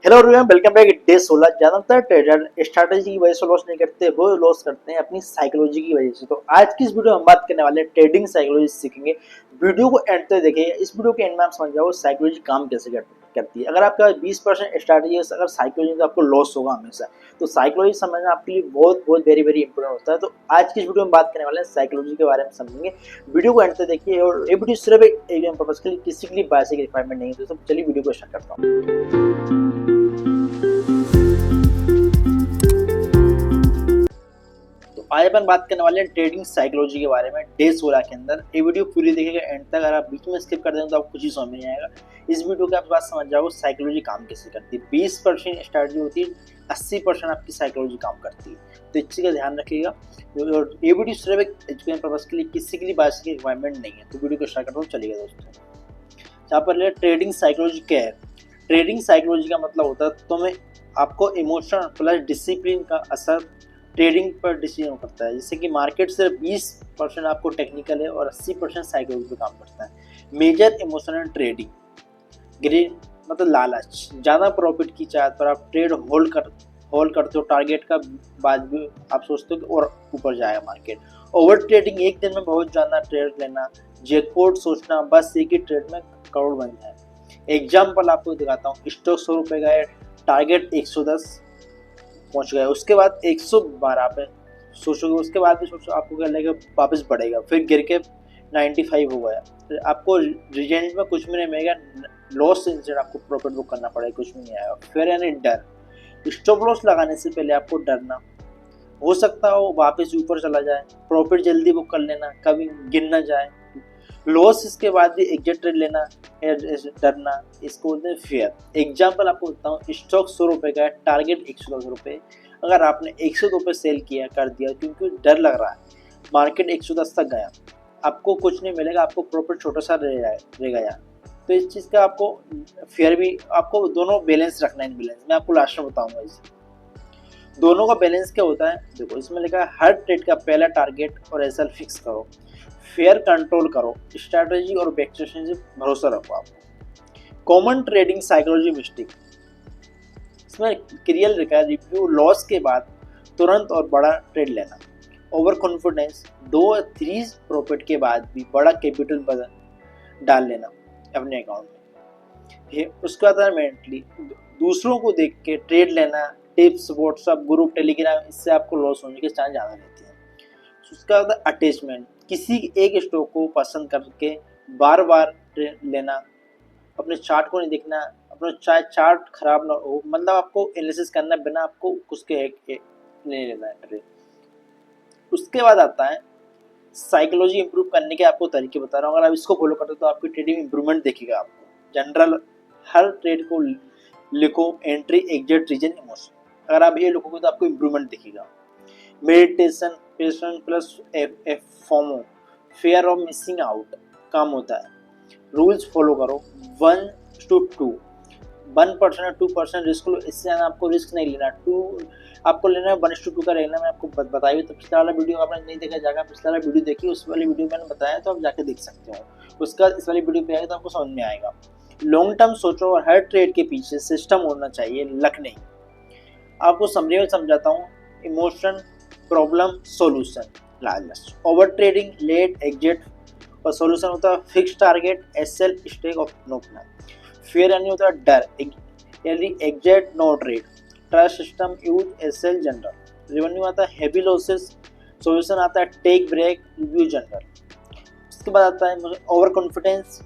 Hello everyone, welcome back. Day 16। ज्यादातर trader strategy की वजह से लॉस नहीं करते, वो लॉस करते हैं अपनी साइकोलॉजी की वजह से। तो आज की इस वीडियो में हम बात करने वाले हैं ट्रेडिंग साइकोलॉजी सीखेंगे। वीडियो को एंड तक देखिए। इस वीडियो के एंड में आप समझ जाओ साइकोलॉजी काम कैसे करती है। अगर आपके पास 20% स्ट्रैटेजी है, अगर साइकोलॉजी तो आपको लॉस होगा हमेशा। तो साइकोलॉजी समझना आपके लिए बहुत बहुत वेरी वेरी इंपॉर्टेंट होता है। तो आज की इस वीडियो में बात करने वाले हैं साइकोलॉजी के बारे में समझेंगे। वीडियो को एंड तक देखिए और ये वीडियो सिर्फ एक पर्पज के लिए, किसी के लिए पैसे की रिक्वायरमेंट नहीं है। तो चलिए वीडियो को स्टार्ट करता हूँ। आज अपन बात करने वाले हैं ट्रेडिंग साइकोलॉजी के बारे में डे 16 के अंदर। ये वीडियो पूरी देखिएगा एंड तक। अगर आप बीच में स्किप कर देंगे तो आपको कुछ ही समझ में नहीं आएगा। इस वीडियो के आप बात समझ जाओगे साइकोलॉजी काम कैसे करती है। 20% स्ट्रैटेजी होती है, 80% आपकी साइकोलॉजी काम करती है। तो इस चीज़ का ध्यान रखिएगा। और ये वीडियो सिर्फ एक एजुकेशन पर्पज के लिए, किसी के लिए बात की रिक्वायरमेंट नहीं है। तो वीडियो को स्टार्ट करता हूँ, चलिएगा दोस्तों। यहाँ पर ट्रेडिंग साइकोलॉजी क्या है। ट्रेडिंग साइकोलॉजी का मतलब होता है तुम्हें आपको इमोशन प्लस डिसिप्लिन का असर ट्रेडिंग पर डिसीजन करता है। जैसे कि मार्केट सिर्फ 20% आपको टेक्निकल है और 80% साइकोलॉजी पे काम करता है। मेजर इमोशनल ट्रेडिंग, ग्रीन मतलब लालच, ज़्यादा प्रॉफिट की चाहत पर आप ट्रेड होल्ड करते हो। टारगेट का बाद भी आप सोचते हो कि और ऊपर जाएगा मार्केट। ओवर ट्रेडिंग, एक दिन में बहुत ज़्यादा ट्रेड लेना। जैकपॉट सोचना, बस एक ही ट्रेड में करोड़ बन जाए। एग्जाम्पल आपको दिखाता हूँ। स्टॉक 100 रुपये का है, टारगेट 110 पहुंच गया, उसके बाद 112 पे सोचोगे, उसके बाद भी सोचो आपको क्या लगेगा वापस बढ़ेगा, फिर गिर के 95 हो गया। फिर आपको रिजल्ट में कुछ भी नहीं मिलेगा, लॉस इंस्टेंट आपको प्रॉफिट बुक करना पड़ेगा, कुछ भी नहीं आएगा। फिर यानी डर, स्टॉप लॉस लगाने से पहले आपको डरना, हो सकता हो वापस ऊपर चला जाए। प्रॉफिट जल्दी बुक कर लेना, कभी गिर ना जाए। लॉस इसके बाद भी एग्जिट ट्रेड लेना, डरना, इसको बोलते हैं फियर। एग्जाम्पल आपको बताता हूँ। स्टॉक 100 रुपये का है, टारगेट 110 रुपये। अगर आपने 102 पे सेल किया कर दिया क्योंकि डर लग रहा है, मार्केट 110 तक गया, आपको कुछ नहीं मिलेगा, आपको प्रॉफिट छोटा सा रह गया। तो इस चीज़ का आपको फियर भी, आपको दोनों बैलेंस रखना है। बैलेंस मैं आपको लास्ट में बताऊंगा। इसे दोनों का बैलेंस क्या होता है देखो, इसमें लिखा है हर ट्रेड का पहला टारगेट और एसएल फिक्स करो, फेयर कंट्रोल करो, स्ट्रैटेजी और बैकस्टेशन से भरोसा रखो। आपको कॉमन ट्रेडिंग साइकोलॉजी मिस्टेक, इसमें क्लियर लिखा है रिव्यू लॉस के बाद तुरंत और बड़ा ट्रेड लेना। ओवर कॉन्फिडेंस, 2-3 प्रॉफिट के बाद भी बड़ा कैपिटल डाल लेना अपने अकाउंट में। उसके बाद मेंटली दूसरों को देख के ट्रेड लेना। टिप्स, व्हाट्सएप ग्रुप, टेलीग्राम, इससे आपको लॉस होने के चांस ज़्यादा रहते हैं। उसका बाद अटैचमेंट, किसी एक स्टॉक को पसंद करके बार बार लेना। अपने चार्ट को नहीं देखना, अपना चार्ट खराब ना हो, मतलब आपको एनालिसिस करना बिना आपको उसके नहीं लेना है ट्रेड। उसके बाद आता है साइकोलॉजी इंप्रूव करने के आपको तरीके बता रहा हूँ। अगर आप इसको फॉलो करते हो तो आपकी ट्रेडिंग इंप्रूवमेंट देखिएगा। आपको जनरल हर ट्रेड को लिखो, एंट्री, एग्जिट, रीजन, इमोशन। अगर आप ये लिखोगे तो आपको इंप्रूवमेंट दिखेगा। Meditation, patience plus FOMO, fair of missing out काम होता है। रूल्स फॉलो करो, 1:2, 1% 2% रिस्क लो, इससे ज़्यादा आपको रिस्क नहीं लेना। आपको लेना है 1:2 का रहना। मैं आपको बताई तो पिछला वाला वीडियो आपने नहीं देखा, जाकर पिछला वाला वीडियो देखिए, उस वाली वीडियो मैंने बताया तो आप जाके देख सकते हो। उसका इस वाली वीडियो पे आएगा तो आपको समझ में आएगा। लॉन्ग टर्म सोचो और हर ट्रेड के पीछे सिस्टम होना चाहिए, लक नहीं। आपको समरी में समझाता हूँ। इमोशन, प्रॉब्लम, सॉल्यूशन, लालच। ओवर ट्रेडिंग, लेट एग्जिट और सॉल्यूशन होता है fix target, SL, stake of no plan. Fear यानी होता है डर, यानी exit no trade. Trust system, use, SL, journal. Revenue आता है हैवी लॉसेस। सॉल्यूशन आता है टेक ब्रेक, रिव्यू, जनरल। उसके बाद आता है ओवर कॉन्फिडेंस।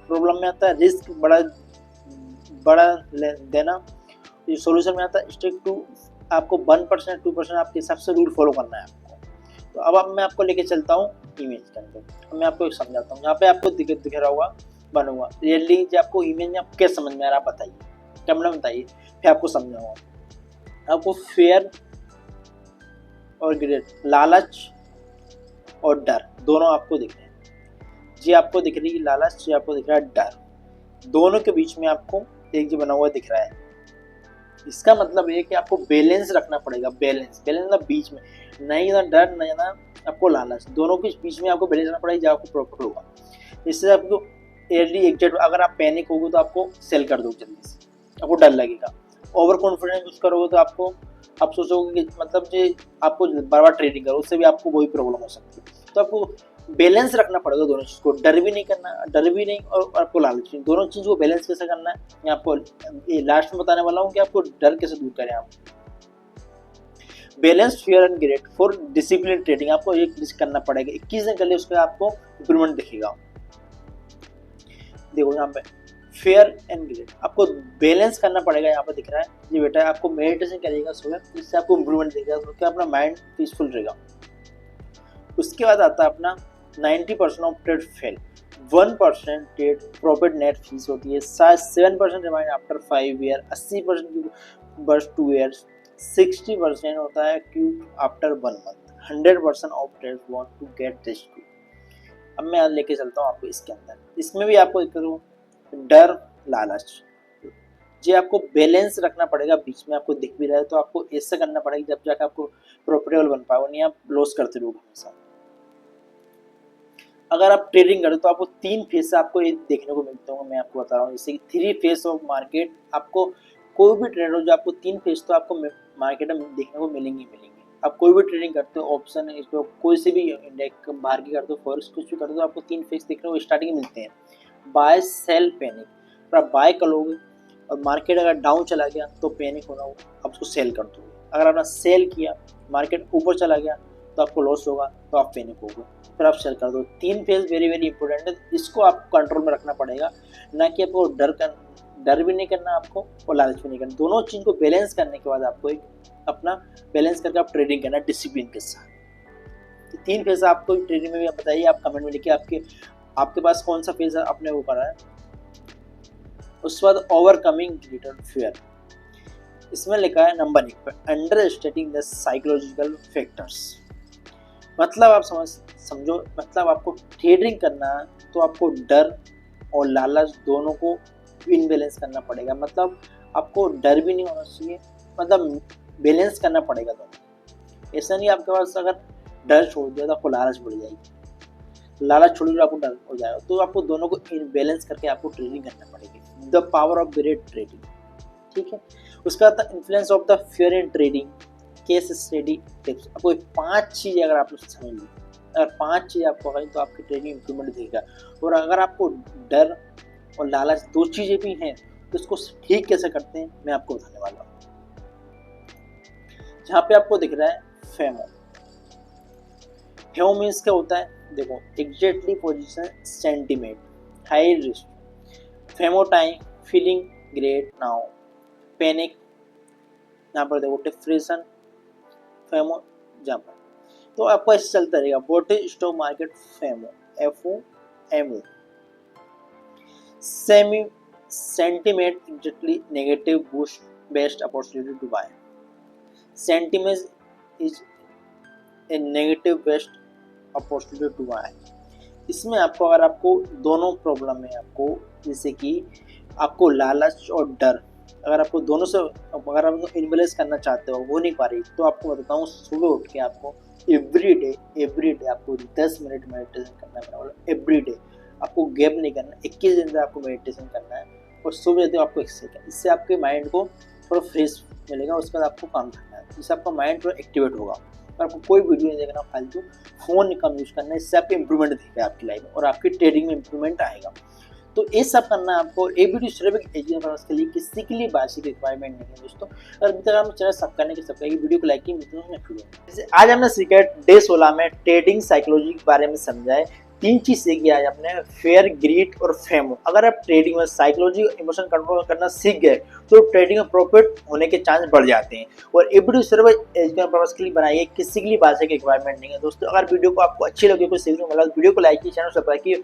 प्रॉब्लम में आता है रिस्क बड़ा देना। सॉल्यूशन में आता है स्टिक टू, आपको 1% 2% आपके हिसाब से रूल फॉलो करना है आपको। तो अब मैं आपको लेके चलता हूँ इमेज के अंदर। अब मैं आपको एक समझाता हूँ। यहाँ पे आपको दिख रहा होगा बना हुआ। रियली जब आपको इमेज में आपको क्या समझ में आ रहा बताइए, कैमरा बताइए, फिर आपको समझाऊंगा। आपको फेयर और ग्रेड, लालच और डर दोनों आपको दिख रहे हैं। जी आपको दिख रही है लालच, जी आपको दिख रहा है डर। दोनों के बीच में आपको एक जो बना हुआ दिख रहा है। इसका मतलब ये कि आपको बैलेंस रखना पड़ेगा। बैलेंस मतलब बीच में, नहीं ना डर नहीं ना आपको लालच, दोनों के बीच में आपको बैलेंस रखना पड़ेगा, जब आपको प्रॉफिट होगा। इससे आपको एयरली एग्जिट, अगर आप पैनिक होगे तो आपको सेल कर दो जल्दी से, आपको डर लगेगा। ओवर कॉन्फिडेंस यूज करोगे तो आप सोचोगे कि मतलब जो आपको बार बार ट्रेडिंग करो उससे भी आपको वही प्रॉब्लम हो सकती है। तो आपको बैलेंस रखना पड़ेगा दोनों चीज़ को, डर भी नहीं करना, डर भी नहीं और आपको लालच नहीं, दोनों चीज़ को बैलेंस कैसे करना है मैं आपको ये लास्ट में बताने वाला हूँ कि आपको डर कैसे दूर करें आप। Balance fair and great for discipline trading, आपको एक करना पड़ेगा, 21 दिन कर लिए उसके आपको इंप्रूवमेंट दिखेगा। देखो यहाँ पे फेयर एंड ग्रेट आपको बैलेंस करना पड़ेगा, यहाँ पे दिख रहा है ये बेटा आपको मेडिटेशन करिएगा सुबह, जिससे आपको इंप्रूवमेंट दिखेगा, तो अपना माइंड पीसफुल रहेगा। उसके बाद आता है अपना 90% of trade fail, 1% trade profit net fees होती है, 7% रिमाइंड आफ्टर 5 ईयर, 80% बस 2 ईयर्स, 60% होता है Q after 1 month, 100% of trade want to get this to. अब मैं लेके चलता हूँ आपको इसके अंदर, इसमें भी आपको करूँ डर लालच, जी आपको बैलेंस रखना पड़ेगा, बीच में आपको दिख भी रहा है तो आपको ऐसा करना पड़ेगा जब जाकर आपको प्रॉफिटेबल बन पाओ, नहीं आप लॉस करते रहोगे हमेशा। अगर आप ट्रेडिंग करें तो आपको 3 फेज से आपको ये देखने को मिलते होंगे, मैं आपको बता रहा हूँ, जैसे कि 3 फेज ऑफ मार्केट, आपको कोई भी ट्रेडर हो जो आपको 3 फेज तो आपको मार्केट में देखने को मिलेंगे। आप कोई भी ट्रेडिंग करते हो, ऑप्शन इस पर कोई से भी इंडेक्स बाहर की करते हो, फॉरेक्स कुछ भी करते हो, आपको 3 फेज देखने को स्टार्टिंग में मिलते हैं, बाय सेल पैनिक। तो आप बाय कर लोगे और मार्केट अगर डाउन चला गया तो पैनिक होना हो, आप उसको सेल कर दोगे। अगर आपने सेल किया, मार्केट ऊपर चला गया तो आपको लॉस होगा तो आप पैनिक होगे, फिर आप सेल कर दो। 3 फेज वेरी वेरी इंपॉर्टेंट है, इसको आपको कंट्रोल में रखना पड़ेगा, ना कि आपको डर भी नहीं करना आपको और लालच भी नहीं करना। दोनों चीज़ को बैलेंस करने के बाद आपको एक अपना बैलेंस करके आप ट्रेडिंग करना डिसिप्लिन के साथ। तो 3 फेज आपको ट्रेडिंग में भी आप बताइए, आप कमेंट में लिखिए आपके पास कौन सा फेज आपने वो करा है। उसके बाद ओवरकमिंग ग्रेटर फियर, इसमें लिखा है नंबर 1 पे अंडरस्टैंडिंग द साइकोलॉजिकल फैक्टर्स, मतलब आप समझो मतलब आपको ट्रेडिंग करना है तो आपको डर और लालच दोनों को इनबैलेंस करना पड़ेगा, मतलब आपको डर भी नहीं होना चाहिए, मतलब बैलेंस करना पड़ेगा दोनों। ऐसा नहीं आपके पास अगर डर छोड़ दिया तो आपको लालच बढ़ जाएगी, लालच छोड़ दिया आपको डर हो जाएगा, तो आपको दोनों को बैलेंस करके आपको ट्रेडिंग करना पड़ेगी। The power of great trading, ठीक है। उसका था influence of the fear in trading, case study tips. आपको 5 चीज़ें अगर आप समझ ली, अगर 5 चीज़ें आपको करें तो आपकी ट्रेडिंग इंप्रूवमेंट देगा। और अगर आपको डर और लालच 2 चीज़ें भी हैं तो इसको ठीक कैसे करते हैं मैं आपको बताने वाला हूँ। जहाँ पे आपको दिख रहा है फेमो, फेमो मीन्स क्या होता है, देखो exactly position sentiment high risk, FOMO time feeling great now, panic, यहाँ पर देखो डिप्रेशन, फेमो जहाँ पर, तो आपको ऐसे चलता रहेगा। What is stock market FOMO, FOMO, semi sentiment exactly negative boost best opportunity to buy, sentiment is a negative best opportunity to buy. इसमें आपको अगर आपको दोनों प्रॉब्लम है, आपको जैसे कि आपको लालच और डर, अगर आपको दोनों से अगर आप इनबैलेंस करना चाहते हो वो नहीं पा रही, तो आपको बताता हूँ सुबह उठ के आपको एवरी डे आपको 10 मिनट मेडिटेशन करना है, एवरी डे आपको गैप नहीं करना, 21 दिन तक आपको मेडिटेशन करना है और सुबह तो आपको एक्सरसाइज, इससे आपके माइंड को थोड़ा फ्रेश मिलेगा। उसके बाद आपको काम करना है, इससे आपका माइंड थोड़ा एक्टिवेट होगा। और आपको कोई वीडियो नहीं देखना फालतू, फोन कम यूज करना है, इससे आपको इंप्रूवमेंट दिखेगा आपकी लाइफ में और आपकी ट्रेडिंग में इंप्रूवमेंट आएगा। तो ये सब करना है आपको। ये वीडियो सिर्फ एजीएम पर्पस के लिए, किसी के लिए बेसिक रिक्वायरमेंट नहीं है दोस्तों। अगर अभी तक आप चैनल सब करने के सब वीडियो को लाइक की मित्रों में जैसे आज हमने सीखा डे 16 में ट्रेडिंग साइकोलॉजी के बारे में समझा है। 3 चीज सीखी आज आपने, फेयर, ग्रीड और फेमो। अगर आप ट्रेडिंग में साइकोलॉजी इमोशन कंट्रोल करना सीख गए तो ट्रेडिंग में प्रॉफिट होने के चांस बढ़ जाते हैं। और ये वीडियो सिर्फ एजुकेशन पर्पस के लिए बनाई है, किसी के लिए बेसिक रिक्वायरमेंट नहीं है दोस्तों। अगर वीडियो को आपको अच्छी लगे, कोई सीखने को मिला तो वीडियो को लाइक कीजिए, चैनल सब्सक्राइब कीजिए।